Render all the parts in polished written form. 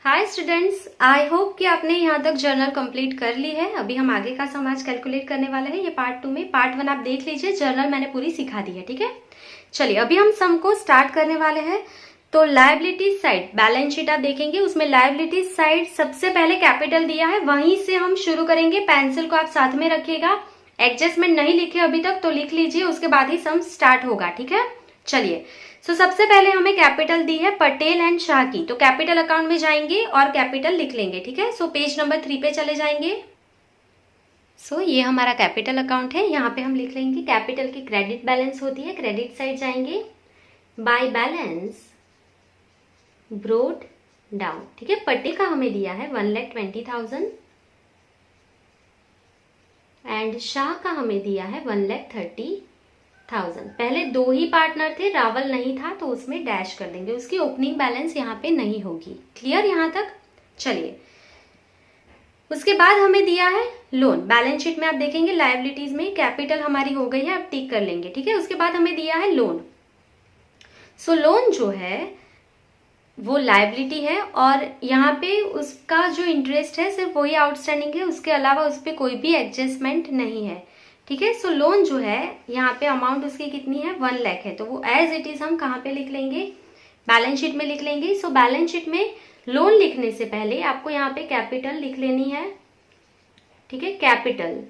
Hi students, I hope कि आपने यहाँ तक जर्नल कंप्लीट कर ली है। अभी हम आगे का सम आज कैलकुलेट करने वाले हैं। ये पार्ट 2 में, पार्ट 1 आप देख लीजिए, जर्नल मैंने पूरी सिखा दी है। ठीक है, चलिए अभी हम सम को स्टार्ट करने वाले हैं। तो लायबिलिटी साइड बैलेंस शीट आप देखेंगे, उसमें लायबिलिटी साइड सबसे पहले कैपिटल दिया है, वहीं से हम शुरू करेंगे। पेंसिल को आप साथ में रखिएगा, एडजस्टमेंट नहीं लिखे अभी तक तो लिख लीजिए, उसके बाद ही सम स्टार्ट होगा। ठीक है, चलिए सबसे पहले हमें कैपिटल दी है पटेल एंड शाह की, तो कैपिटल अकाउंट में जाएंगे और कैपिटल लिख लेंगे। ठीक है, पेज नंबर 3 पे चले जाएंगे। ये हमारा कैपिटल अकाउंट है, यहाँ पे हम लिख लेंगे कैपिटल की क्रेडिट बैलेंस होती है, क्रेडिट साइड जाएंगे, बाय बैलेंस ब्रोड डाउन। ठीक है, पटेल का हमें दिया है 1,20,000 एंड शाह का हमें दिया है 1,30,000। पहले दो ही पार्टनर थे, रावल नहीं था, तो उसमें डैश कर देंगे, उसकी ओपनिंग बैलेंस यहाँ पे नहीं होगी। क्लियर यहाँ तक? चलिए उसके बाद हमें दिया है लोन। बैलेंस शीट में आप देखेंगे लायबिलिटीज में कैपिटल हमारी हो गई है, आप टिक कर लेंगे। ठीक है, उसके बाद हमें दिया है लोन। लोन जो है वो लायबिलिटी है और यहाँ पे उसका जो इंटरेस्ट है सिर्फ वही आउटस्टैंडिंग है, उसके अलावा उस पर कोई भी एडजस्टमेंट नहीं है। ठीक है, लोन जो है यहाँ पे अमाउंट उसकी कितनी है, 1 लाख है, तो वो एज इट इज हम कहाँ पे लिख लेंगे, बैलेंस शीट में लिख लेंगे। बैलेंस शीट में लोन लिखने से पहले आपको यहाँ पे कैपिटल लिख लेनी है। ठीक है, कैपिटल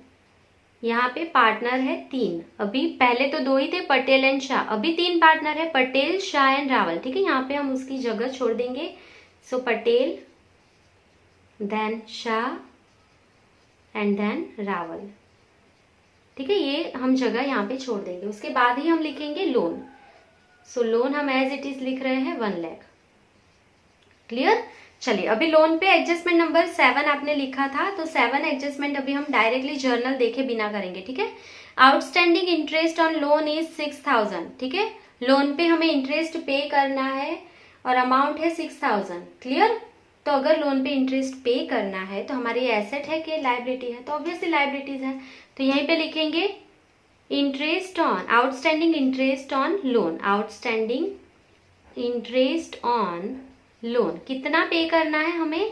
यहाँ पे पार्टनर है 3, अभी पहले तो 2 ही थे, पटेल एंड शाह, अभी 3 पार्टनर है, पटेल, शाह एंड रावल। ठीक है, यहाँ पे हम उसकी जगह छोड़ देंगे, Patel then Shah and then Rawal. ठीक है, ये हम जगह यहाँ पे छोड़ देंगे, उसके बाद ही हम लिखेंगे लोन। लोन हम एज इट इज लिख रहे हैं 1 लाख। क्लियर? चलिए अभी लोन पे एडजस्टमेंट नंबर 7 आपने लिखा था, तो 7 एडजस्टमेंट अभी हम डायरेक्टली जर्नल देखे बिना करेंगे। ठीक है, outstanding interest on loan is 6,000। ठीक है, लोन पे हमें इंटरेस्ट पे करना है और अमाउंट है 6,000। क्लियर? तो अगर लोन पे इंटरेस्ट पे करना है तो हमारी एसेट है कि लायबिलिटी है, तो ऑब्वियसली लायबिलिटीज है, तो यहीं पे लिखेंगे interest on, outstanding interest on loan, outstanding interest on loan कितना पे करना है हमें,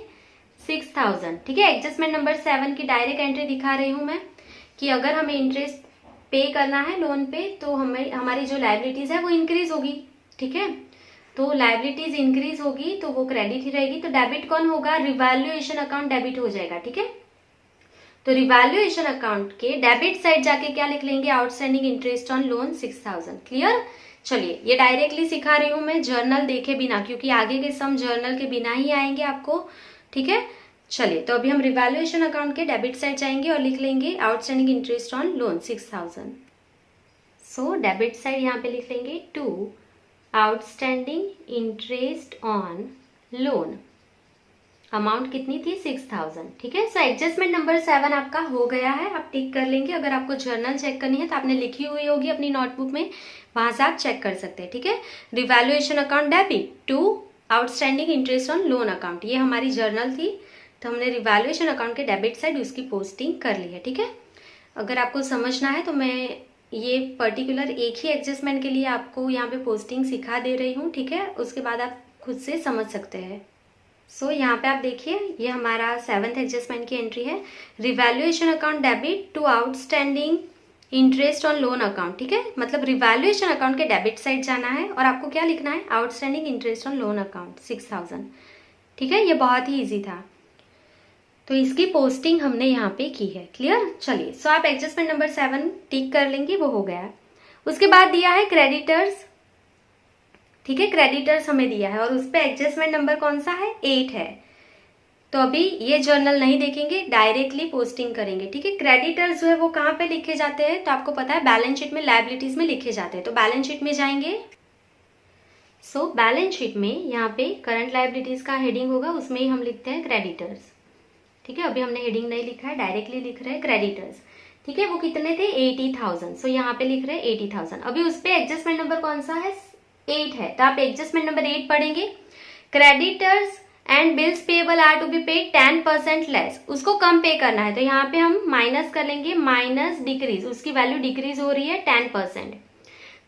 6,000। ठीक है, एडजस्टमेंट नंबर 7 की डायरेक्ट एंट्री दिखा रही हूं मैं कि अगर हमें इंटरेस्ट पे करना है लोन पे तो हमें हमारी जो लायबिलिटीज है वो इंक्रीज होगी। ठीक है, तो लायबिलिटीज इंक्रीज होगी तो वो क्रेडिट ही रहेगी, तो डेबिट कौन होगा, रिवैल्यूएशन अकाउंट डेबिट हो जाएगा। ठीक है, तो रिवैल्यूएशन अकाउंट के डेबिट साइड जाके क्या लिख लेंगे, outstanding interest on loan 6,000। Clear? चलिए ये डायरेक्टली सिखा रही हूं मैं जर्नल देखे बिना, क्योंकि आगे के सम जर्नल के बिना ही आएंगे आपको। ठीक है, चलिए तो अभी हम रिवैल्यूएशन अकाउंट के डेबिट साइड जाएंगे और लिख लेंगे outstanding interest on loan 6,000। Debit side यहाँ पे लिख लेंगे 2 outstanding interest on loan, amount कितनी थी, 6,000। ठीक है, एडजस्टमेंट नंबर 7 आपका हो गया है, आप टिक कर लेंगे। अगर आपको जर्नल चेक करनी है तो आपने लिखी हुई होगी अपनी नोटबुक में, वहां से आप चेक कर सकते हैं। ठीक है, revaluation account debit 2 outstanding interest on loan account, ये हमारी जर्नल थी, तो हमने रिवैल्यूएशन अकाउंट के डेबिट साइड उसकी पोस्टिंग कर ली है। ठीक है, अगर आपको समझना है तो मैं ये पर्टिकुलर एक ही एडजस्टमेंट के लिए आपको यहाँ पे पोस्टिंग सिखा दे रही हूँ। ठीक है, उसके बाद आप खुद से समझ सकते हैं। यहाँ पे आप देखिए ये हमारा 7th एडजस्टमेंट की एंट्री है, revaluation account debit to outstanding interest on loan account. ठीक है, मतलब रिवैल्यूएशन अकाउंट के डेबिट साइड जाना है और आपको क्या लिखना है, outstanding interest on loan account 6,000। ठीक है, ये बहुत ही इजी था, तो इसकी पोस्टिंग हमने यहाँ पे की है। क्लियर? चलिए आप एडजस्टमेंट नंबर 7 टिक कर लेंगे, वो हो गया। उसके बाद दिया है क्रेडिटर्स। ठीक है, क्रेडिटर्स हमें दिया है और उस पर एडजस्टमेंट नंबर कौन सा है, 8 है, तो अभी ये जर्नल नहीं देखेंगे, डायरेक्टली पोस्टिंग करेंगे। ठीक है, क्रेडिटर्स जो है वो कहाँ पे लिखे जाते हैं, तो आपको पता है बैलेंस शीट में लायबिलिटीज में लिखे जाते हैं, तो बैलेंस शीट में जाएंगे। बैलेंस शीट में यहाँ पे करंट लायबिलिटीज का हेडिंग होगा, उसमें ही हम लिखते हैं क्रेडिटर्स। ठीक है, अभी हमने हेडिंग नहीं लिखा है, डायरेक्टली लिख रहे हैं क्रेडिटर्स। ठीक है, वो कितने थे, 80,000, यहाँ पे लिख रहे हैं 80,000। अभी उस पर एडजस्टमेंट नंबर कौन सा है, 8 है, तो आप एडजस्टमेंट नंबर 8 पढ़ेंगे। Creditors and bills payable are to be paid 10% less, उसको कम पे करना है, तो यहाँ पे हम माइनस कर लेंगे, माइनस डिक्रीज, उसकी वैल्यू डिक्रीज हो रही है 10%,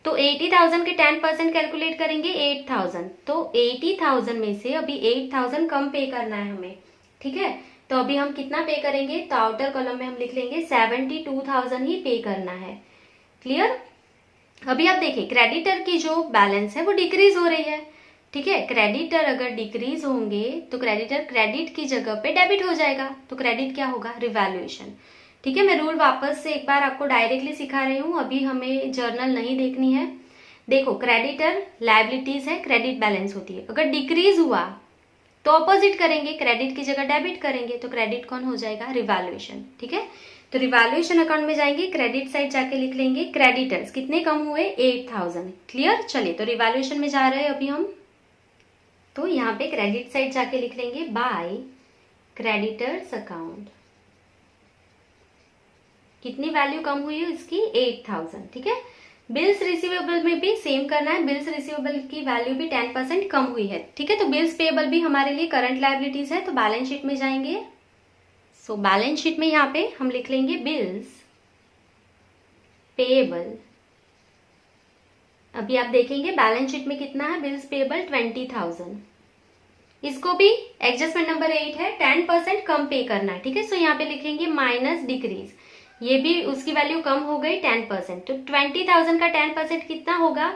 तो 80,000 के 10% कैलकुलेट करेंगे 8,000, तो 80,000 में से अभी 8,000 कम पे करना है हमें, ठीक है। तो अभी हम कितना पे करेंगे, तो आउटर कॉलम में हम लिख लेंगे 72,000 ही पे करना है। क्लियर। अभी आप देखिए क्रेडिटर की जो बैलेंस है वो डिक्रीज हो रही है, ठीक है। क्रेडिटर अगर डिक्रीज होंगे तो क्रेडिटर क्रेडिट की जगह पे डेबिट हो जाएगा, तो क्रेडिट क्या होगा, रिवैल्यूएशन, ठीक है। मैं रूल वापस से एक बार आपको डायरेक्टली सिखा रही हूँ, अभी हमें जर्नल नहीं देखनी है। देखो क्रेडिटर लायबिलिटीज है, क्रेडिट बैलेंस होती है, अगर डिक्रीज हुआ तो ऑपोजिट करेंगे, क्रेडिट की जगह डेबिट करेंगे, तो क्रेडिट कौन हो जाएगा, रिवैल्यूएशन, ठीक है। तो रिवैल्यूएशन अकाउंट में जाएंगे, क्रेडिट साइड जाके लिख लेंगे क्रेडिटर्स कितने कम हुए, 8,000। क्लियर। चलिए तो रिवैल्यूएशन में जा रहे हैं अभी हम, तो यहाँ पे क्रेडिट साइड जाके लिख लेंगे बाय क्रेडिटर्स अकाउंट, कितनी वैल्यू कम हुई है इसकी, 8,000, ठीक है। बिल्स रिसीवेबल में भी सेम करना है, बिल्स रिसीवेबल की वैल्यू भी 10% कम हुई है, ठीक है। तो बिल्स पेएबल भी हमारे लिए करंट लायबिलिटीज है, तो बैलेंस शीट में जाएंगे। सो बैलेंस शीट में यहाँ पे हम लिख लेंगे बिल्स पेएबल। अभी आप देखेंगे बैलेंस शीट में कितना है, बिल्स पेएबल 20,000। इसको भी एडजस्टमेंट नंबर 8 है, 10% कम पे करना है, ठीक है। सो यहाँ पे लिखेंगे माइनस डिक्रीज, ये भी उसकी वैल्यू कम हो गई 10%, तो 20,000 का 10% कितना होगा,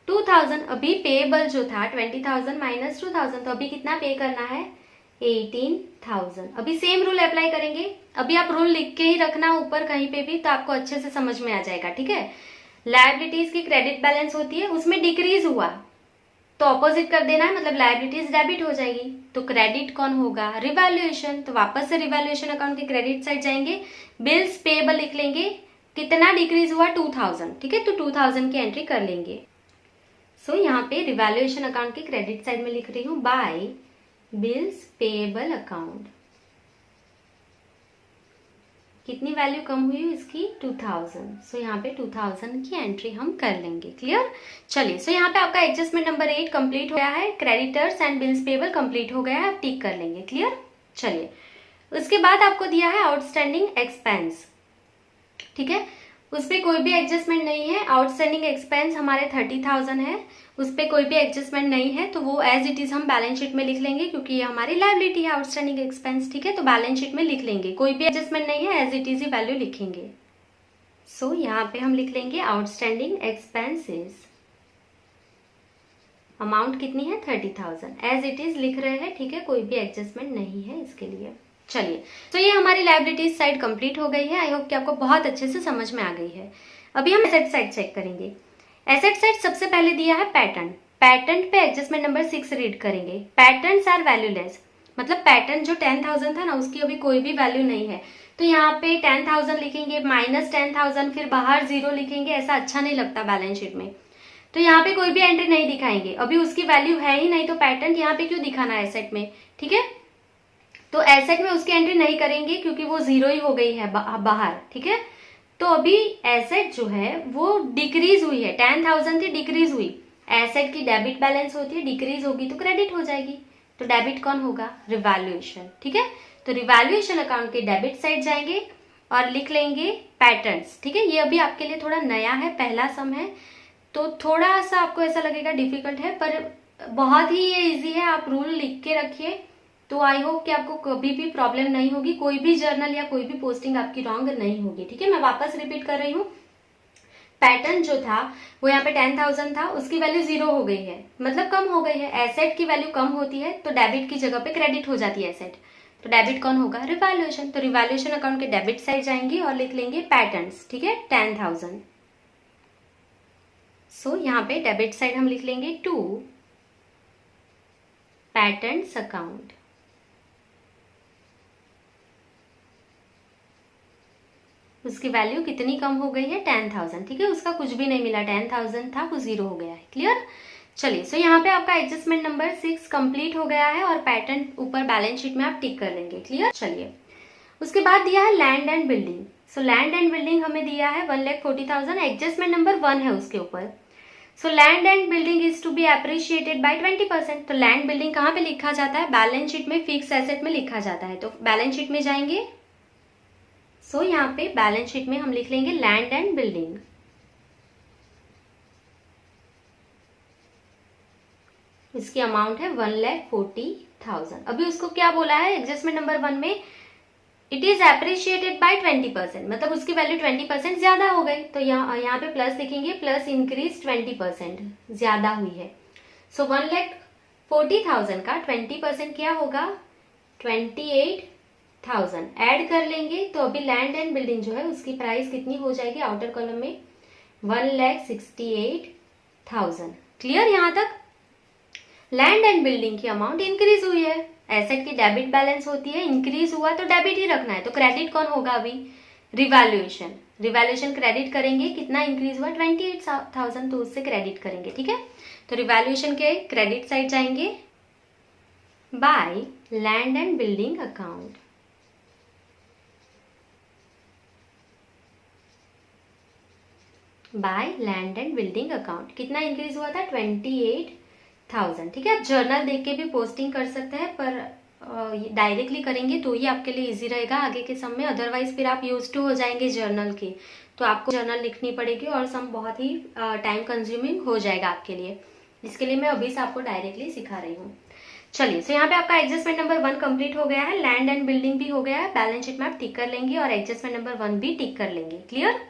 2,000। अभी पेएबल जो था 20,000 माइनस 2,000, तो अभी कितना पे करना है, 18,000। अभी सेम रूल अप्लाई करेंगे, अभी आप रूल लिख के ही रखना ऊपर कहीं पे भी, तो आपको अच्छे से समझ में आ जाएगा, ठीक है। लायबिलिटीज की क्रेडिट बैलेंस होती है, उसमें डिक्रीज हुआ तो ऑपोजिट कर देना है, मतलब लायबिलिटीज डेबिट हो जाएगी, तो क्रेडिट कौन होगा, रिवैल्यूएशन। तो वापस से रिवैल्यूएशन अकाउंट की क्रेडिट साइड जाएंगे, बिल्स पेएबल लिख लेंगे, कितना डिक्रीज हुआ, 2,000, ठीक है। तो 2,000 की एंट्री कर लेंगे। सो यहाँ पे रिवैल्यूएशन अकाउंट की क्रेडिट साइड में लिख रही हूँ बाय बिल्स पेएबल अकाउंट, कितनी वैल्यू कम हुई इसकी, 2,000। सो यहाँ पे 2,000 की एंट्री हम कर लेंगे। क्लियर। चलिए सो यहाँ पे आपका एडजस्टमेंट नंबर 8 कंप्लीट हो गया है, creditors and bills payable complete हो गया है, आप टिक कर लेंगे। क्लियर। चलिए उसके बाद आपको दिया है आउटस्टैंडिंग एक्सपेंस, ठीक है। उस पर कोई भी एडजस्टमेंट नहीं है, आउटस्टैंडिंग एक्सपेंस हमारे 30,000 है, उस पर कोई भी एडजस्टमेंट नहीं है, तो वो एज इट इज हम बैलेंस शीट में लिख लेंगे, क्योंकि ये हमारी लायबिलिटी है आउटस्टैंडिंग एक्सपेंस, ठीक है। तो बैलेंस शीट में लिख लेंगे, कोई भी एडजस्टमेंट नहीं है, एज इट इज ही वैल्यू लिखेंगे। सो यहाँ पे हम लिख लेंगे आउटस्टैंडिंग एक्सपेंसेस, अमाउंट कितनी है, 30,000, एज इट इज लिख रहे हैं, ठीक है, कोई भी एडजस्टमेंट नहीं है इसके लिए। चलिए तो ये हमारी लायबिलिटीज साइड कंप्लीट हो गई है, आई होप कि आपको बहुत अच्छे से समझ में आ गई है। अभी हम एसेट साइड चेक करेंगे। एसेट साइड सबसे पहले दिया है पैटर्न, पैटर्न पे एडजस्टमेंट नंबर 6 रीड करेंगे। पैटर्न्स आर वैल्यूलेस, मतलब पैटर्न जो 10,000 था ना उसकी अभी कोई भी वैल्यू नहीं है, तो यहाँ पे 10,000 लिखेंगे, माइनस 10,000, फिर बाहर 0 लिखेंगे, ऐसा अच्छा नहीं लगता बैलेंस शीट में। तो यहाँ पे कोई भी एंट्री नहीं दिखाएंगे, अभी उसकी वैल्यू है ही नहीं, तो पैटर्न यहाँ पे क्यों दिखाना है एसेट में, ठीक है। तो एसेट में उसकी एंट्री नहीं करेंगे क्योंकि वो 0 ही हो गई है बाहर, ठीक है। तो अभी एसेट जो है वो डिक्रीज हुई है, 10,000 थी डिक्रीज हुई, एसेट की डेबिट बैलेंस होती है, डिक्रीज होगी तो क्रेडिट हो जाएगी, तो डेबिट कौन होगा, रिवैल्यूएशन, ठीक है। तो रिवैल्यूएशन अकाउंट के डेबिट साइड जाएंगे और लिख लेंगे पैटर्न्स, ठीक है। ये अभी आपके लिए थोड़ा नया है, पहला सम है, तो थोड़ा सा आपको ऐसा लगेगा डिफिकल्ट है, पर बहुत ही ये इजी है, आप रूल लिख के रखिए, तो आई होप कि आपको कभी भी प्रॉब्लम नहीं होगी, कोई भी जर्नल या कोई भी पोस्टिंग आपकी रॉन्ग नहीं होगी, ठीक है। मैं वापस रिपीट कर रही हूँ, पैटर्न जो था वो यहाँ पे 10,000 था, उसकी वैल्यू 0 हो गई है, मतलब कम हो गई है। एसेट की वैल्यू कम होती है तो डेबिट की जगह पे क्रेडिट हो जाती है एसेट, तो डेबिट कौन होगा, रिवैल्यूएशन। तो रिवैल्यूएशन अकाउंट के डेबिट साइड जाएंगे और लिख लेंगे पैटर्न्स, ठीक है, 10,000। सो यहाँ पे डेबिट साइड हम लिख लेंगे टू पैटर्न्स अकाउंट, उसकी वैल्यू कितनी कम हो गई है, 10,000, ठीक है, उसका कुछ भी नहीं मिला, 10,000 था वो 0 हो गया है। क्लियर। चलिए सो यहाँ पे आपका एडजस्टमेंट नंबर 6 कंप्लीट हो गया है और पैटर्न ऊपर बैलेंस शीट में आप टिक कर लेंगे। क्लियर। चलिए उसके बाद दिया है land and building. So land and building हमें दिया है 1,40,000, एडजस्टमेंट नंबर 1 है उसके ऊपर। So land and building is to be appreciated by 20%। तो लैंड बिल्डिंग कहाँ पे लिखा जाता है, बैलेंस शीट में फिक्स एसेट में लिखा जाता है, तो बैलेंस शीट में जाएंगे। सो यहाँ पे बैलेंस शीट में हम लिख लेंगे लैंड एंड बिल्डिंग, इसकी अमाउंट है 1,40,000। अभी उसको क्या बोला है एडजस्टमेंट नंबर 1 में, इट इज एप्रिशिएटेड बाय 20%, मतलब उसकी वैल्यू 20% ज्यादा हो गई, तो यहाँ पे प्लस लिखेंगे, प्लस इंक्रीज 20% ज्यादा हुई है। सो 1,40,000 का 20% क्या होगा 28,000। ऐड कर लेंगे तो अभी लैंड एंड बिल्डिंग जो है उसकी प्राइस कितनी हो जाएगी आउटर कॉलम में 1,68,000। क्लियर यहाँ तक? लैंड एंड बिल्डिंग की अमाउंट इंक्रीज हुई है, एसेट की डेबिट बैलेंस होती है, इंक्रीज हुआ तो डेबिट ही रखना है, तो क्रेडिट कौन होगा अभी रिवैल्यूएशन। रिवैल्यूएशन क्रेडिट करेंगे, कितना इंक्रीज हुआ 28,000, तो उससे क्रेडिट करेंगे। ठीक है, तो रिवैल्यूएशन के क्रेडिट साइड जाएंगे by land and building account. By land and building account कितना इंक्रीज हुआ था 28,000। ठीक है, आप जर्नल देख के भी पोस्टिंग कर सकते हैं, पर डायरेक्टली करेंगे तो ही आपके लिए इजी रहेगा आगे के सम में, अदरवाइज फिर आप यूज टू हो जाएंगे जर्नल के, तो आपको जर्नल लिखनी पड़ेगी और सम बहुत ही टाइम कंज्यूमिंग हो जाएगा आपके लिए। इसके लिए मैं अभी से आपको डायरेक्टली सिखा रही हूँ। चलिए, सो यहाँ पे आपका एडजस्टमेंट नंबर 1 कंप्लीट हो गया है, लैंड एंड बिल्डिंग भी हो गया है, बैलेंस शीट में आप टिक कर लेंगे और एडजस्टमेंट नंबर 1 भी टिक कर लेंगे। क्लियर?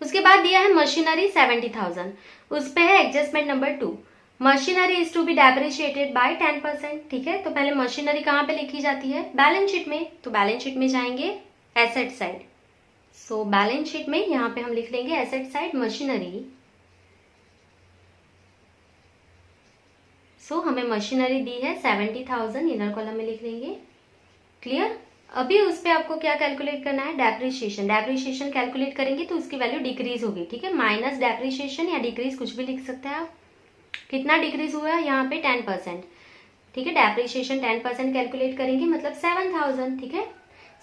उसके बाद दिया है मशीनरी 70,000, उस पे है adjustment number 2, machinery is to be depreciated by 10%। ठीक है, तो पहले मशीनरी कहाँ पे लिखी जाती है बैलेंस शीट में, तो बैलेंस शीट में जाएंगे asset side. So balance sheet में यहाँ पे हम लिख लेंगे एसेट साइड मशीनरी। सो हमें मशीनरी दी है 70,000, इनर कॉलम में लिख लेंगे। क्लियर? अभी उस पे आपको क्या कैलकुलेट करना है डेप्रिशिएशन। डेप्रिशिएशन कैलकुलेट करेंगे तो उसकी वैल्यू डिक्रीज होगी। ठीक है, माइनस डेप्रिशिएशन या डिक्रीज कुछ भी लिख सकते हैं आप। कितना डिक्रीज हुआ है यहाँ पे 10%। ठीक है, डेप्रिशिएशन 10% कैलकुलेट करेंगे मतलब 7,000। ठीक है,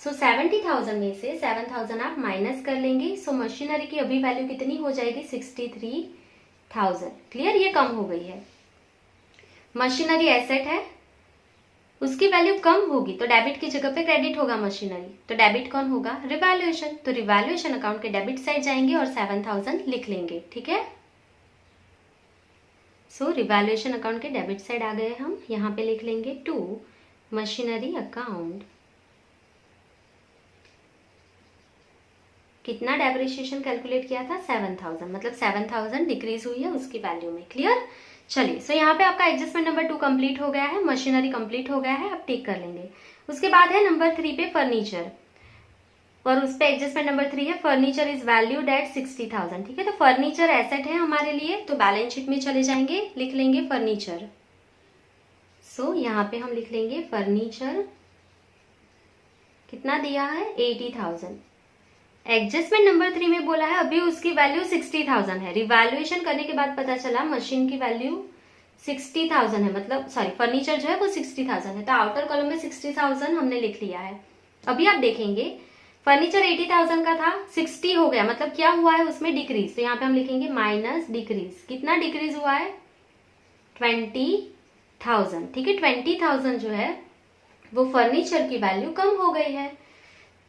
सो 70,000 में से 7,000 आप माइनस कर लेंगे। सो मशीनरी की अभी वैल्यू कितनी हो जाएगी 63,000। क्लियर? ये कम हो गई है। मशीनरी एसेट है, उसकी वैल्यू कम होगी तो डेबिट की जगह पे क्रेडिट होगा मशीनरी, तो डेबिट कौन होगा रिवैल्यूएशन, तो रिवैल्यूएशन अकाउंट के डेबिट साइड जाएंगे और 7,000 लिख लेंगे। ठीक है, सो रिवैल्यूएशन अकाउंट के डेबिट साइड आ गए हम, यहाँ पे लिख लेंगे 2 मशीनरी अकाउंट। कितना डेप्रिशिएशन कैलकुलेट किया था 7,000, मतलब 7,000 डिक्रीज हुई है उसकी वैल्यू में। क्लियर? चलिए, सो यहाँ पे आपका एडजस्टमेंट नंबर 2 कंप्लीट हो गया है, मशीनरी कंप्लीट हो गया है, आप टिक कर लेंगे। उसके बाद है नंबर 3 पे फर्नीचर, और उस पे एडजस्टमेंट नंबर 3 है फर्नीचर इज वैल्यूड एट 60,000। ठीक है, तो फर्नीचर एसेट है हमारे लिए, तो बैलेंस शीट में चले जाएंगे, लिख लेंगे फर्नीचर। सो यहाँ पे हम लिख लेंगे फर्नीचर, कितना दिया है 80,000। एडजस्टमेंट नंबर 3 में बोला है अभी उसकी वैल्यू 60,000 है, रिवैल्यूएशन करने के बाद पता चला मशीन की वैल्यू 60,000 है, मतलब सॉरी फर्नीचर जो है वो 60,000 है, तो आउटर कॉलम में 60,000 हमने लिख लिया है। अभी आप देखेंगे फर्नीचर 80,000 का था, 60 हो गया, मतलब क्या हुआ है उसमें डिक्रीज, तो यहाँ पे हम लिखेंगे माइनस डिक्रीज। कितना डिक्रीज हुआ है 20,000। ठीक है, 20,000 जो है वो फर्नीचर की वैल्यू कम हो गई है,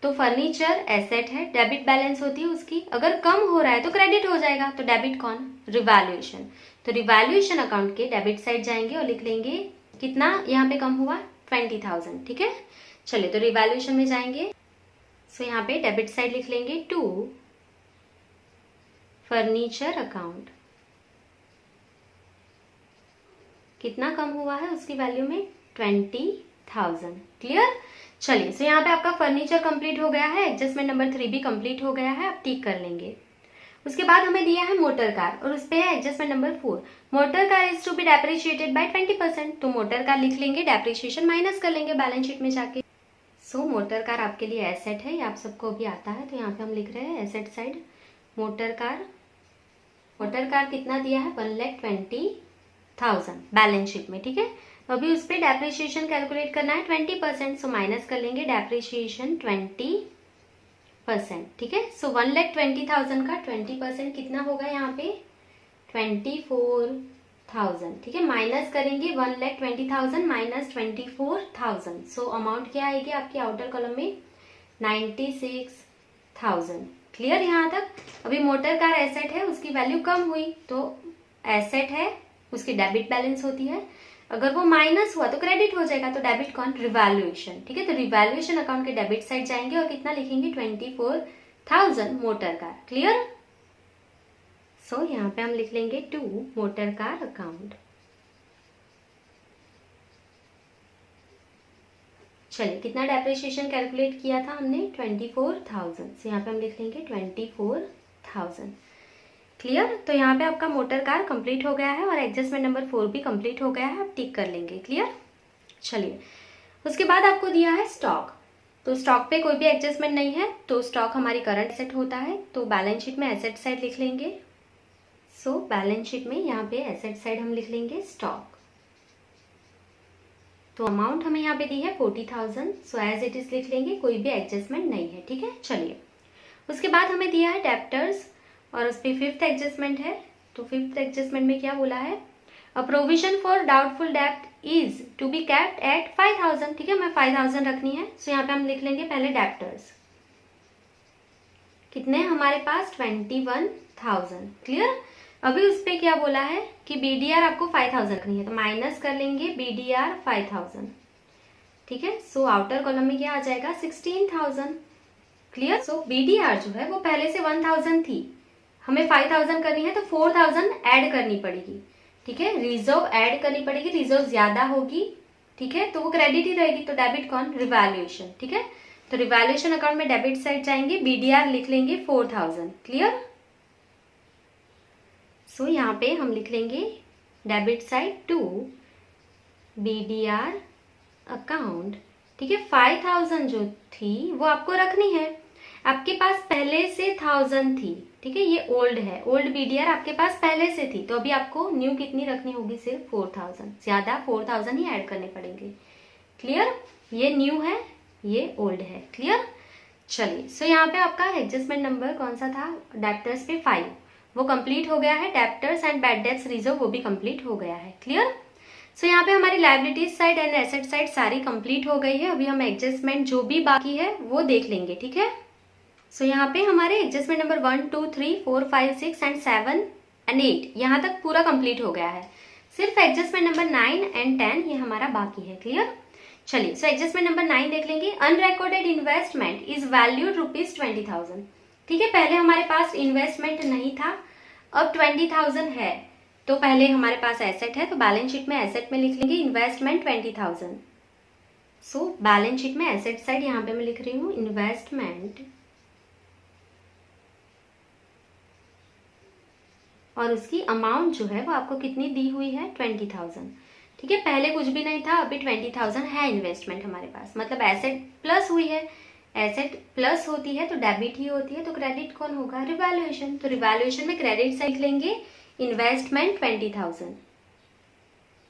तो फर्नीचर एसेट है, डेबिट बैलेंस होती है उसकी, अगर कम हो रहा है तो क्रेडिट हो जाएगा, तो डेबिट कौन रिवैल्यूएशन, तो रिवैल्यूएशन अकाउंट के डेबिट साइड जाएंगे और लिख लेंगे कितना यहाँ पे कम हुआ 20,000। ठीक है, चलिए तो रिवैल्यूएशन में जाएंगे, सो यहाँ पे डेबिट साइड लिख लेंगे 2 फर्नीचर अकाउंट। कितना कम हुआ है उसकी वैल्यू में 20,000। क्लियर? चलिए, सो यहाँ पे आपका फर्नीचर कंप्लीट हो गया है, एडजस्टमेंट नंबर 3 भी कंप्लीट हो गया है, आप टिक कर लेंगे। उसके बाद हमें दिया है मोटर कार, और उस पे है adjustment number 4, motor car is to be depreciated by 20%, तो मोटर कार लिख लेंगे, डेप्रिशिएशन माइनस कर लेंगे बैलेंस शीट में जाके। सो मोटर कार आपके लिए एसेट है, ये आप सबको अभी आता है, तो यहाँ पे हम लिख रहे हैं asset side motor car. Motor car कितना दिया है 1,20,000 बैलेंस शीट में। ठीक है, अभी उस पर डेप्रिशिएशन कैलकुलेट करना है 20%, सो माइनस कर लेंगे डेप्रिशिएशन 20%। ठीक है, सो 1,20,000 का 20% कितना होगा यहाँ पे 24,000। ठीक है, माइनस करेंगे 1,20,000 माइनस 24,000, सो अमाउंट क्या आएगी आपकी आउटर कॉलम में 96,000। क्लियर यहाँ तक? अभी मोटर कार एसेट है, उसकी वैल्यू कम हुई, तो एसेट है उसकी डेबिट बैलेंस होती है। अगर वो माइनस हुआ तो क्रेडिट हो जाएगा, तो डेबिट कौन, रिवैल्यूएशन। ठीक है, तो रिवैल्यूएशन अकाउंट के डेबिट साइड जाएंगे और कितना लिखेंगे, 24,000 मोटर कार। क्लियर। सो यहाँ पे हम लिख लेंगे टू मोटर कार अकाउंट। चलिए, कितना डेप्रिसिएशन कैलकुलेट किया था हमने, 24,000। तो यहाँ पे हम लिख लेंगे 24,000। क्लियर। तो यहाँ पे आपका मोटर कार कंप्लीट हो गया है और एडजस्टमेंट नंबर 4 भी कंप्लीट हो गया है, आप टिक कर लेंगे। क्लियर। चलिए, उसके बाद आपको दिया है स्टॉक। तो स्टॉक पे कोई भी एडजस्टमेंट नहीं है, तो स्टॉक हमारी करंट एसेट होता है, तो बैलेंस शीट में एसेट साइड लिख लेंगे। सो बैलेंस शीट में यहाँ पे एसेट साइड हम लिख लेंगे स्टॉक। तो अमाउंट हमें यहाँ पे दी है 40,000। सो एज इट इज लिख लेंगे, कोई भी एडजस्टमेंट नहीं है। ठीक है। चलिए, उसके बाद हमें दिया है डेप्टर्स और उस पर 5th एडजस्टमेंट है। तो 5th एडजस्टमेंट में क्या बोला है, अ प्रोविजन फॉर डाउटफुल डेप्ट is to be kept at 5,000। ठीक है, मैं 5,000 रखनी है। सो यहाँ पे हम लिख लेंगे पहले डेप्टर्स, कितने हमारे पास, 21,000। क्लियर। अभी उस पर क्या बोला है कि बीडीआर आपको 5,000 रखनी है, तो माइनस कर लेंगे बीडीआर 5,000। ठीक है। सो आउटर कॉलम में क्या आ जाएगा, 16,000। क्लियर। सो बीडीआर जो है वो पहले से 1,000 थी, हमें 5,000 करनी है तो 4,000 ऐड करनी पड़ेगी। ठीक है, रिजर्व ऐड करनी पड़ेगी, रिजर्व ज्यादा होगी। ठीक है, तो वो क्रेडिट ही रहेगी, तो डेबिट कौन, रिवैल्यूएशन। ठीक है, तो रिवैल्यूएशन अकाउंट में डेबिट साइड जाएंगे, बीडीआर लिख लेंगे 4,000। क्लियर। सो यहाँ पे हम लिख लेंगे debit side to BDR account. ठीक है, 5,000 जो थी वो आपको रखनी है, आपके पास पहले से 1,000 थी। ठीक है, ये ओल्ड है, ओल्ड बीडीआर आपके पास पहले से थी, तो अभी आपको न्यू कितनी रखनी होगी, सिर्फ 4,000, ज्यादा 4,000 ही ऐड करने पड़ेंगे। क्लियर। ये न्यू है, ये ओल्ड है। क्लियर। चलिए, सो यहाँ पे आपका एडजस्टमेंट नंबर कौन सा था, डेप्टर्स पे 5, वो कंप्लीट हो गया है। Debtors and bad debts reserve वो भी कंप्लीट हो गया है। क्लियर। सो यहाँ पे हमारी liabilities side and asset side सारी कंप्लीट हो गई है। अभी हम एडजस्टमेंट जो भी बाकी है वो देख लेंगे। ठीक है। सो यहाँ पे हमारे एडजस्टमेंट नंबर 1, 2, 3, 4, 5, 6 एंड 7 एंड 8 यहाँ तक पूरा कंप्लीट हो गया है। सिर्फ एडजस्टमेंट नंबर 9 एंड 10 ये हमारा बाकी है। क्लियर। चलिए, सो एडजस्टमेंट नंबर 9 देख लेंगे। Unrecorded investment is valued ₹20,000। ठीक है, पहले हमारे पास इन्वेस्टमेंट नहीं था, अब 20,000 है, तो पहले हमारे पास एसेट है, तो बैलेंस शीट में एसेट में लिख लेंगे इन्वेस्टमेंट 20,000। सो बैलेंस शीट में एसेट साइड यहाँ पे मैं लिख रही हूँ इन्वेस्टमेंट, और उसकी अमाउंट जो है वो आपको कितनी दी हुई है, 20,000। ठीक है, पहले कुछ भी नहीं था, अभी 20,000 है इन्वेस्टमेंट हमारे पास, मतलब एसेट प्लस हुई है। एसेट प्लस होती है तो डेबिट ही होती है, तो क्रेडिट कौन होगा, रिवैल्यूएशन। तो रिवैल्यूएशन में क्रेडिट साइड लिख लेंगे इन्वेस्टमेंट 20,000।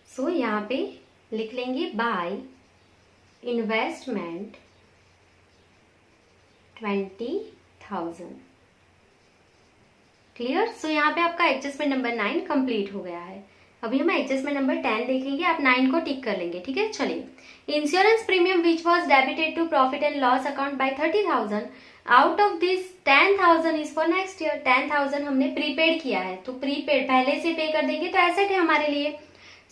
सो यहाँ पे लिख लेंगे बाय इन्वेस्टमेंट 20,000। क्लियर। सो यहाँ पे आपका एडजस्टमेंट नंबर 9 कंप्लीट हो गया है। अभी हम एडजस्टमेंट नंबर 10 देखेंगे, आप 9 को टिक कर लेंगे। ठीक है। चलिए, insurance premium which was debited to profit and loss account by 30,000, out of this 10,000 is for next year. 10,000 हमने प्रीपेड किया है, तो प्रीपेड पहले से पे कर देंगे तो एसेट है हमारे लिए।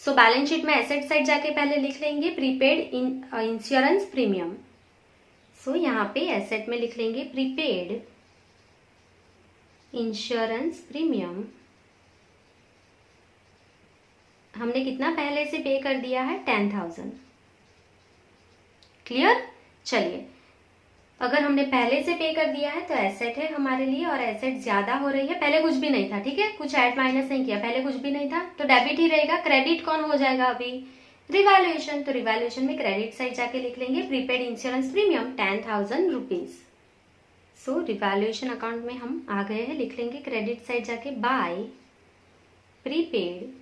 सो बैलेंस शीट में एसेट साइड जाके पहले लिख लेंगे प्रीपेड इंश्योरेंस प्रीमियम। सो यहाँ पे एसेट में लिख लेंगे प्रीपेड इंश्योरेंस प्रीमियम। हमने कितना पहले से पे कर दिया है, 10,000। क्लियर। चलिए, अगर हमने पहले से पे कर दिया है तो एसेट है हमारे लिए, और एसेट ज्यादा हो रही है, पहले कुछ भी नहीं था। ठीक है, कुछ ऐड माइनस नहीं किया, पहले कुछ भी नहीं था, तो डेबिट ही रहेगा। क्रेडिट कौन हो जाएगा अभी, रिवैल्यूएशन। तो रिवैल्यूएशन में क्रेडिट साइड जाके लिख लेंगे prepaid insurance premium 10,000 rupees. So revaluation account में हम आ गए हैं, लिख लेंगे क्रेडिट साइड जाके by prepaid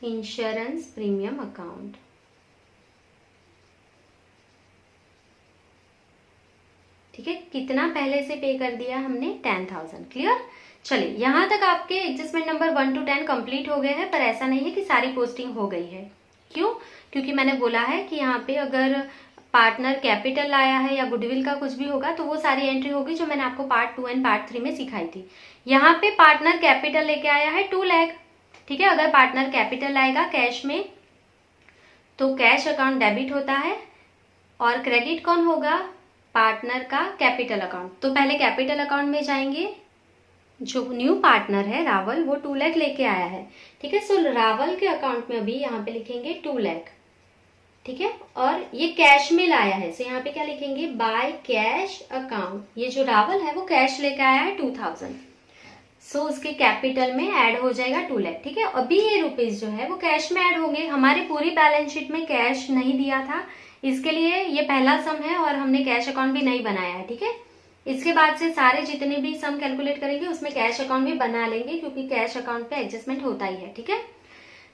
insurance premium account. ठीक है, कितना पहले से पे कर दिया हमने, 10,000। क्लियर। चलिए, यहां तक आपके एडजस्टमेंट नंबर 1 to 10 कंप्लीट हो गए हैं, पर ऐसा नहीं है कि सारी पोस्टिंग हो गई है। क्यों, क्योंकि मैंने बोला है कि यहाँ पे अगर पार्टनर कैपिटल आया है या गुडविल का कुछ भी होगा तो वो सारी एंट्री होगी जो मैंने आपको पार्ट 2 एंड पार्ट 3 में सिखाई थी। यहाँ पे पार्टनर कैपिटल लेके आया है 2 लाख, ठीक है। अगर पार्टनर कैपिटल आएगा कैश में तो कैश अकाउंट डेबिट होता है, और क्रेडिट कौन होगा, पार्टनर का कैपिटल अकाउंट। तो पहले कैपिटल अकाउंट में जाएंगे, जो न्यू पार्टनर है रावल वो 2 लाख लेके आया है, ठीक है। सो रावल के अकाउंट में अभी यहाँ पे लिखेंगे 2 लाख, ठीक है, और ये कैश में लाया है, सो यहाँ पे क्या लिखेंगे, बाय कैश अकाउंट। ये जो रावल है वो कैश लेके आया है 2000, सो उसके कैपिटल में ऐड हो जाएगा 2 लाख, ठीक है। अभी ये रुपीज जो है वो कैश में ऐड होंगे, हमारी पूरी बैलेंस शीट में कैश नहीं दिया था, इसके लिए ये पहला सम है और हमने कैश अकाउंट भी नहीं बनाया है, ठीक है। इसके बाद से सारे जितने भी सम कैलकुलेट करेंगे उसमें कैश अकाउंट भी बना लेंगे, क्योंकि कैश अकाउंट पे एडजस्टमेंट होता ही है, ठीक है।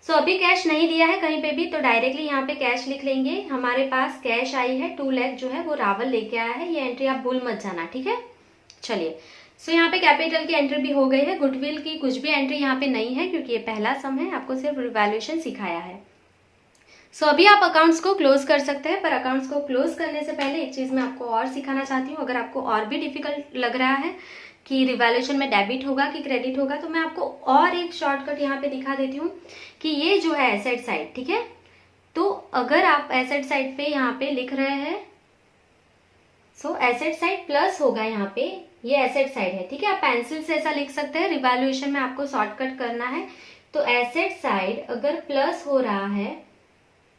सो अभी कैश नहीं दिया है कहीं पे भी, तो डायरेक्टली यहाँ पे कैश लिख लेंगे। हमारे पास कैश आई है 2 लाख जो है वो रावल लेके आया है, ये एंट्री आप भूल मत जाना, ठीक है। चलिए, सो यहाँ पे कैपिटल की एंट्री भी हो गई है, गुडविल की कुछ भी एंट्री यहाँ पे नहीं है क्योंकि ये पहला सम है, आपको सिर्फ रिवैल्यूएशन सिखाया है। सो अभी आप अकाउंट्स को क्लोज कर सकते हैं, पर अकाउंट्स को क्लोज करने से पहले एक चीज मैं आपको और सिखाना चाहती हूँ। अगर आपको और भी डिफिकल्ट लग रहा है कि रिवैल्यूएशन में डेबिट होगा कि क्रेडिट होगा, तो मैं आपको और एक शॉर्टकट यहाँ पे दिखा देती हूँ कि ये जो है एसेट साइड, ठीक है। तो अगर आप एसेट साइड पे यहाँ पे लिख रहे हैं, सो एसेट साइड प्लस होगा यहाँ पे, ये एसेट साइड है, ठीक है। आप पेंसिल से ऐसा लिख सकते हैं, रिवैल्यूएशन में आपको शॉर्टकट करना है। तो एसेट साइड अगर प्लस हो रहा है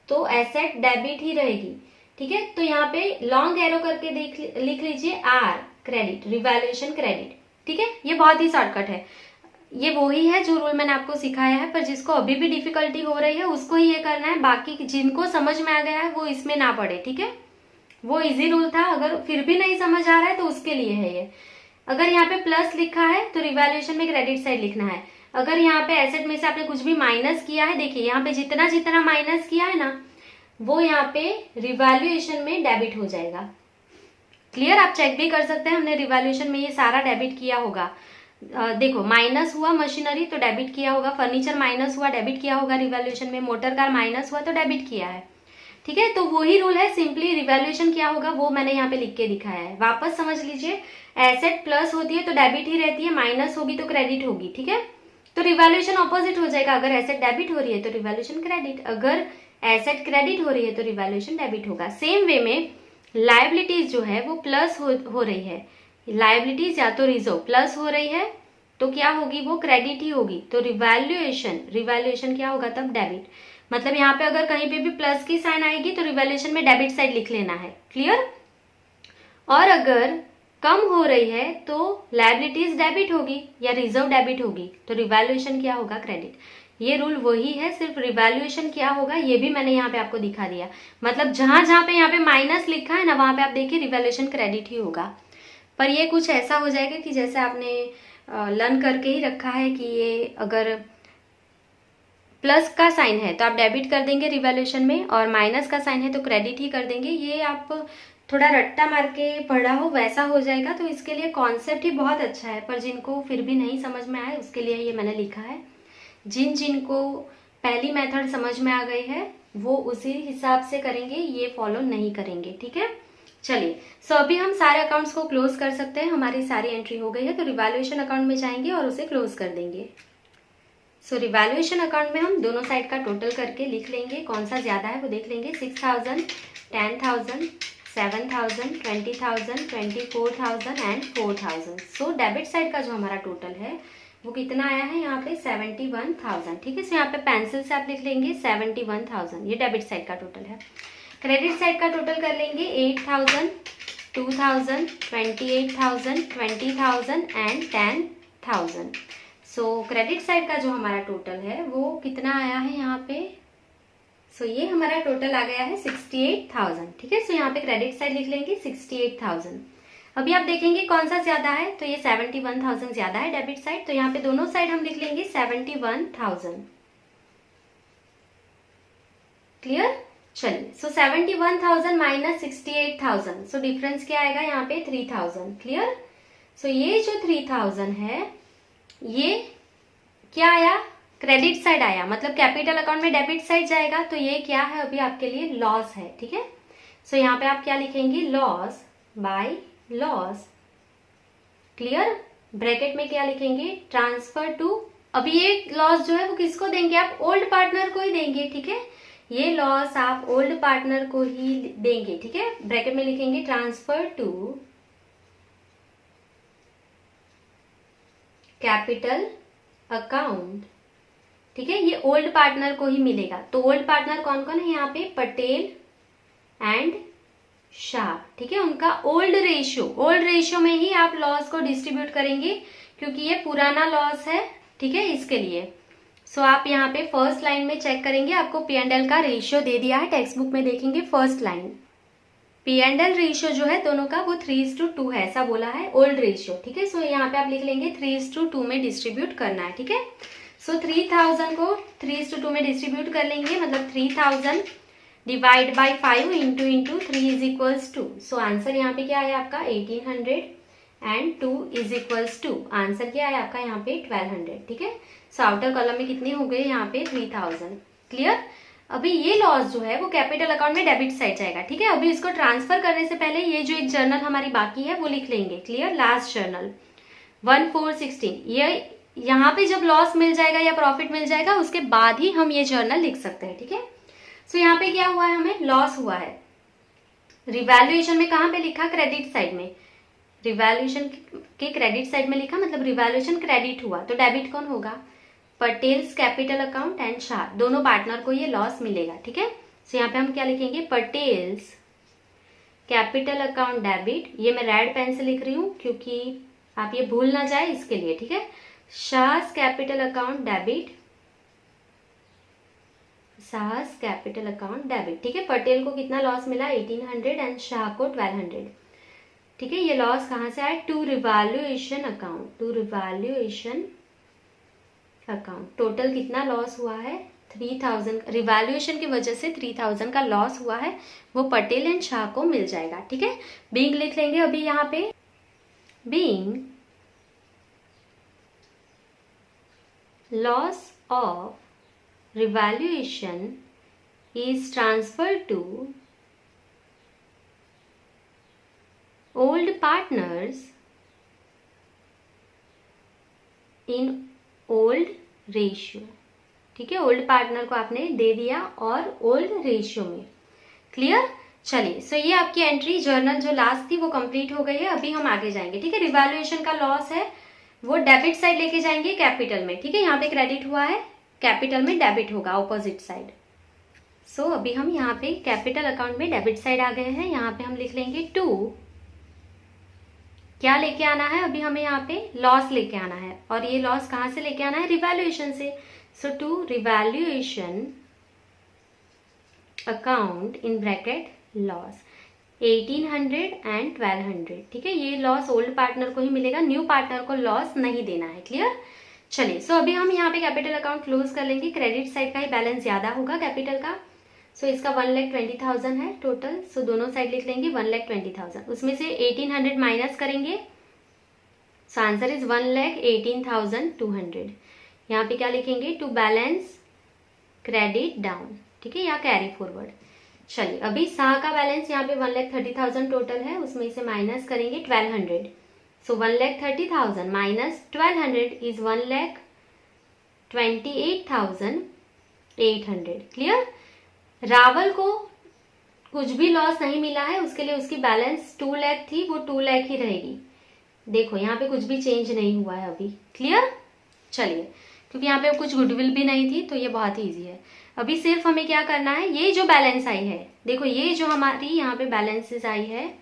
तो एसेट डेबिट ही रहेगी, ठीक है। तो यहाँ पे लॉन्ग एरो करके लिख लीजिए आर क्रेडिट, रिवैल्यूएशन क्रेडिट, ठीक है। ये बहुत ही शॉर्टकट है, ये वही है जो रूल मैंने आपको सिखाया है, पर जिसको अभी भी डिफिकल्टी हो रही है उसको ही ये करना है, बाकी जिनको समझ में आ गया है वो इसमें ना पड़े, ठीक है। वो इजी रूल था, अगर फिर भी नहीं समझ आ रहा है तो उसके लिए है ये। अगर यहाँ पे प्लस लिखा है तो रिवैल्यूएशन में क्रेडिट साइड लिखना है। अगर यहाँ पे एसेट में से आपने कुछ भी माइनस किया है, देखिए यहाँ पे जितना जितना माइनस किया है ना वो यहाँ पे रिवैल्यूएशन में डेबिट हो जाएगा। क्लियर, आप चेक भी कर सकते हैं, हमने रिवैल्यूएशन में ये सारा डेबिट किया होगा। देखो माइनस हुआ मशीनरी तो डेबिट किया होगा, फर्नीचर माइनस हुआ डेबिट किया होगा रिवैल्यूएशन में, मोटर कार माइनस हुआ तो डेबिट किया है, ठीक है। तो वही रूल है, सिंपली रिवैल्यूएशन क्या होगा वो मैंने यहाँ पे लिख के दिखाया है, वापस समझ लीजिए। एसेट प्लस होती है तो डेबिट ही रहती है, माइनस होगी तो क्रेडिट होगी, ठीक है। तो रिवैल्यूएशन ऑपोजिट हो जाएगा, अगर एसेट डेबिट हो रही है तो रिवैल्यूएशन क्रेडिट, अगर एसेट क्रेडिट हो रही है तो रिवैल्यूएशन डेबिट होगा। सेम वे में लायबिलिटीज जो है वो प्लस हो रही है, लायबिलिटीज या तो रिजर्व प्लस हो रही है तो क्या होगी, वो क्रेडिट ही होगी, तो रिवैल्यूएशन क्या होगा तब डेबिट। मतलब यहाँ पे अगर कहीं पे भी प्लस की साइन आएगी तो रिवैल्यूएशन में डेबिट साइड लिख लेना है, क्लियर। और अगर कम हो रही है तो लायबिलिटीज डेबिट होगी या रिजर्व डेबिट होगी, तो रिवैल्यूएशन क्या होगा, क्रेडिट। ये रूल वही है, सिर्फ रिवैल्यूएशन क्या होगा ये भी मैंने यहाँ पे आपको दिखा दिया। मतलब जहां जहां पे यहाँ पे माइनस लिखा है ना वहां पे आप देखिए रिवैल्यूएशन क्रेडिट ही होगा। पर ये कुछ ऐसा हो जाएगा कि जैसे आपने लर्न करके ही रखा है कि ये अगर प्लस का साइन है तो आप डेबिट कर देंगे रिवैल्यूएशन में, और माइनस का साइन है तो क्रेडिट ही कर देंगे। ये आप थोड़ा रट्टा मार के पढ़ा हो वैसा हो जाएगा, तो इसके लिए कॉन्सेप्ट ही बहुत अच्छा है, पर जिनको फिर भी नहीं समझ में आए उसके लिए ये मैंने लिखा है। जिनको पहली मेथड समझ में आ गई है वो उसी हिसाब से करेंगे, ये फॉलो नहीं करेंगे, ठीक है। चलिए, सो अभी हम सारे अकाउंट्स को क्लोज कर सकते हैं, हमारी सारी एंट्री हो गई है, तो रिवैल्यूएशन अकाउंट में जाएंगे और उसे क्लोज कर देंगे। सो रिवैल्यूएशन अकाउंट में हम दोनों साइड का टोटल करके लिख लेंगे, कौन सा ज्यादा है वो देख लेंगे। 6000, 10,000, 7,000, 20,000, 24,000 एंड 4,000। सो डेबिट साइड का जो हमारा टोटल है वो कितना आया है यहाँ पे 71,000, ठीक है। सो यहाँ पे पेंसिल से आप लिख लेंगे 71,000, ये डेबिट साइड का टोटल है। क्रेडिट साइड का टोटल कर लेंगे 8,000, 2,000, 28,000, 20,000 एंड 10,000। सो क्रेडिट साइड का जो हमारा टोटल है वो कितना आया है यहाँ पे, सो ये हमारा टोटल आ गया है 68,000, ठीक है। सो यहाँ पे क्रेडिट साइड लिख लेंगे 68,000। अभी आप देखेंगे कौन सा ज्यादा है, तो ये 71,000 ज्यादा है डेबिट साइड, तो यहाँ पे दोनों साइड हम लिख लेंगे 71,000, क्लियर। चलिए, सो 71,000 माइनस 68,000, सो डिफरेंस क्या आएगा यहाँ पे 3,000, क्लियर। सो ये जो 3,000 है ये क्या आया, क्रेडिट साइड आया, मतलब कैपिटल अकाउंट में डेबिट साइड जाएगा, तो ये क्या है अभी आपके लिए लॉस है, ठीक है। सो यहाँ पे आप क्या लिखेंगे, loss by loss, clear. Bracket में क्या लिखेंगे, ट्रांसफर टू अब ये लॉस जो है वो किसको देंगे आप? ओल्ड पार्टनर को ही देंगे, ठीक है। ये लॉस आप ओल्ड पार्टनर को ही देंगे, ठीक है। ब्रैकेट में लिखेंगे ट्रांसफर टू कैपिटल अकाउंट, ठीक है। ये ओल्ड पार्टनर को ही मिलेगा। तो ओल्ड पार्टनर कौन कौन है यहाँ पे? पटेल एंड शाह, ठीक है। उनका ओल्ड रेशियो में ही आप लॉस को डिस्ट्रीब्यूट करेंगे, क्योंकि ये पुराना लॉस है, ठीक है, इसके लिए। सो आप यहाँ पे फर्स्ट लाइन में चेक करेंगे, आपको P&L का रेशियो दे दिया है, टेक्स्ट बुक में देखेंगे फर्स्ट लाइन। P&L रेशियो जो है दोनों का वो 3:2 है, ऐसा बोला है ओल्ड रेशियो, ठीक है। सो यहाँ पे आप लिख लेंगे 3:2 में डिस्ट्रीब्यूट करना है, ठीक है। सो 3000 को 3:2 में डिस्ट्रीब्यूट कर लेंगे, मतलब 3000 divide by 5 into 3 is equals 2। So answer यहाँ पे क्या है आपका? 1800 एंड 2 इज इक्वल्स 2। आंसर क्या है आपका यहाँ पे? 1200, ठीक है। सो आउटर कॉलम में कितने हो गए यहाँ पे? 3000। क्लियर? अभी ये लॉस जो है वो कैपिटल अकाउंट में डेबिट साइड जाएगा, ठीक है। अभी इसको ट्रांसफर करने से पहले ये जो एक जर्नल हमारी बाकी है वो लिख लेंगे। क्लियर? लास्ट जर्नल 1416, ये यहाँ पे जब लॉस मिल जाएगा या प्रॉफिट मिल जाएगा उसके बाद ही हम ये जर्नल लिख सकते हैं, ठीक है। सो यहाँ पे क्या हुआ है? हमें लॉस हुआ है। रिवैल्यूएशन में कहाँ पे लिखा? क्रेडिट साइड में। रिवैल्यूएशन के क्रेडिट साइड में लिखा, मतलब रिवैल्यूएशन क्रेडिट हुआ, तो डेबिट कौन होगा? Patels capital account and Shah, दोनों पार्टनर को ये लॉस मिलेगा, ठीक है। सो यहाँ पे हम क्या लिखेंगे? पटेल्स कैपिटल अकाउंट डेबिट, ये मैं रेड पेन से लिख रही हूँ क्योंकि आप ये भूल ना जाए इसके लिए, ठीक है। Shah's capital account debit, Shah's capital account debit, ठीक है। पटेल को कितना लॉस मिला? 1800 एंड शाह को 1200, ठीक है। ये लॉस कहाँ से आया? To revaluation account, to revaluation account. Total कितना लॉस हुआ है? 3000। रिवैल्यूएशन की वजह से 3000 का लॉस हुआ है, वो पटेल एंड शाह को मिल जाएगा, ठीक है। बीइंग लिख लेंगे अभी यहाँ पे, being loss of revaluation is transferred to old partners in old ratio, ठीक है। ओल्ड पार्टनर को आपने दे दिया और ओल्ड रेशियो में। क्लियर? चलिए, सो ये आपकी एंट्री जर्नल जो लास्ट थी वो कंप्लीट हो गई है। अभी हम आगे जाएंगे, ठीक है। रिवैल्यूएशन का लॉस है वो डेबिट साइड लेके जाएंगे कैपिटल में, ठीक है। यहाँ पे क्रेडिट हुआ है, कैपिटल में डेबिट होगा ऑपोजिट साइड। सो अभी हम यहाँ पे कैपिटल अकाउंट में डेबिट साइड आ गए हैं। यहाँ पे हम लिख लेंगे 2, क्या लेके आना है? अभी हमें यहाँ पे लॉस लेके आना है, और ये लॉस कहाँ से लेके आना है? रिवैल्यूएशन से। So to revaluation account in bracket loss 1800 and 1200, ठीक है। ये लॉस ओल्ड पार्टनर को ही मिलेगा, न्यू पार्टनर को लॉस नहीं देना है। क्लियर? चलिए, सो अभी हम यहाँ पे कैपिटल अकाउंट क्लोज कर लेंगे। क्रेडिट साइड का ही बैलेंस ज्यादा होगा कैपिटल का। सो इसका 1,20,000 है टोटल। सो दोनों साइड लिख लेंगे 1,20,000, उसमें से 1800 माइनस करेंगे। So answer is 1,18,200। यहाँ पे क्या लिखेंगे? टू बैलेंस क्रेडिट डाउन, ठीक है, या कैरी फॉरवर्ड। चलिए, अभी शाह का बैलेंस यहाँ पे 1,30,000 टोटल है, उसमें से माइनस करेंगे 1200। सो 1,30,000 माइनस 1200 इज 1,28,800। क्लियर? रावल को कुछ भी लॉस नहीं मिला है, उसके लिए उसकी बैलेंस 2 लाख थी, वो 2 लाख ही रहेगी। देखो यहाँ पे कुछ भी चेंज नहीं हुआ है अभी। क्लियर? चलिए, क्योंकि यहाँ पे कुछ गुडविल भी नहीं थी तो ये बहुत ही ईजी है। अभी सिर्फ हमें क्या करना है, ये जो बैलेंस आई है, देखो ये जो हमारी यहाँ पे बैलेंसेस आई है,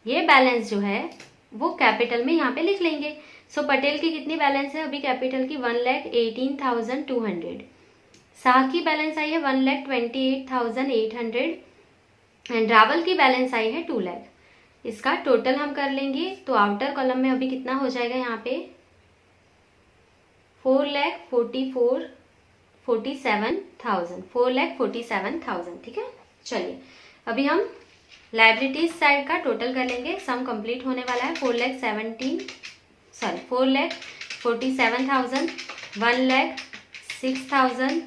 ये बैलेंस जो है वो कैपिटल में यहाँ पे लिख लेंगे। सो पटेल की कितनी बैलेंस है अभी कैपिटल की? 1,18,200। शाह की बैलेंस आई है 1,28,800 एंड रावल की बैलेंस आई है 2 लाख। इसका टोटल हम कर लेंगे तो आउटर कॉलम में अभी कितना हो जाएगा यहाँ पे? 4,47,000, ठीक है। चलिए, अभी हम लाइबिलिटीज साइड का टोटल कर लेंगे। सम कंप्लीट होने वाला है। 4,47,000, 1,06,000,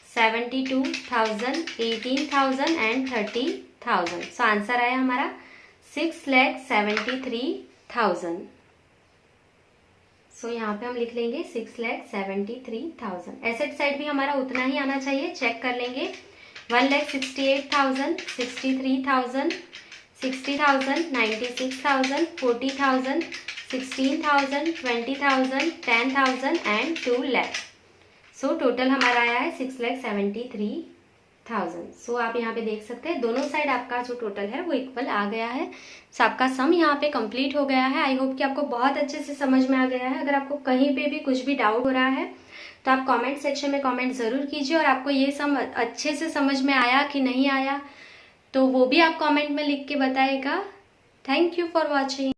72,000, 18,000 एंड 30,000। सो आंसर आया हमारा 6,73,000। सो यहाँ पे हम लिख लेंगे 6,73,000। एसेट साइड भी हमारा उतना ही आना चाहिए, चेक कर लेंगे। 1,68,000, 63,000, 60,000, 96,000, 40,000, 16,000, 20,000, 10,000 एंड 2 लाख। सो टोटल हमारा आया है 6,73,000। सो आप यहाँ पे देख सकते हैं दोनों साइड आपका जो टोटल है वो इक्वल आ गया है। सो आपका सम यहाँ पे कंप्लीट हो गया है। आई होप कि आपको बहुत अच्छे से समझ में आ गया है। अगर आपको कहीं पे भी कुछ भी डाउट हो रहा है तो आप कमेंट सेक्शन में कमेंट ज़रूर कीजिए, और आपको ये सम अच्छे से समझ में आया कि नहीं आया तो वो भी आप कमेंट में लिख के बताइएगा। Thank you for watching.